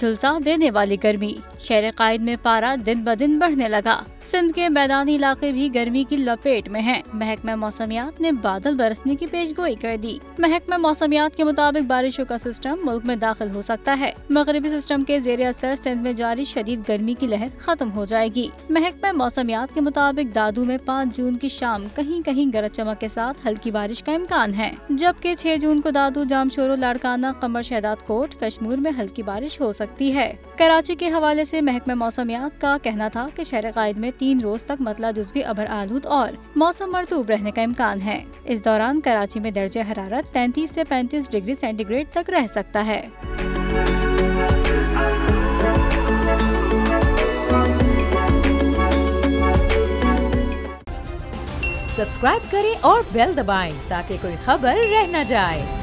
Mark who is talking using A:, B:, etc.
A: झुलसा देने वाली गर्मी। शहर कायद में पारा दिन ब दिन बढ़ने लगा। सिंध के मैदानी इलाके भी गर्मी की लपेट में हैं। महकमा मौसमियात ने बादल बरसने की पेशगोई कर दी। महकमा मौसमियात के मुताबिक बारिशों का सिस्टम मुल्क में दाखिल हो सकता है। मगरबी सिस्टम के ज़ेरे असर सिंध में जारी शदीद गर्मी की लहर खत्म हो जाएगी। महकमा मौसमियात के मुताबिक दादू में 5 जून की शाम कहीं कहीं गरज चमक के साथ हल्की बारिश का इम्कान है, जबकि 6 जून को दादू, जामशोरो, लाड़काना, कमर शहदाद कोट, कश्मीर में हल्की बारिश हो सकती है। कराची के हवाले से महकमा मौसमियात का कहना था कि शहर कायद में 3 रोज तक मतला जुज़वी अबर आलूद और मौसम मरतूब रहने का इम्कान है। इस दौरान कराची में दर्जे हरारत 33 से 35 डिग्री सेंटीग्रेड तक रह सकता है।
B: सब्सक्राइब करें और बेल दबाएं ताकि कोई खबर रह न जाए।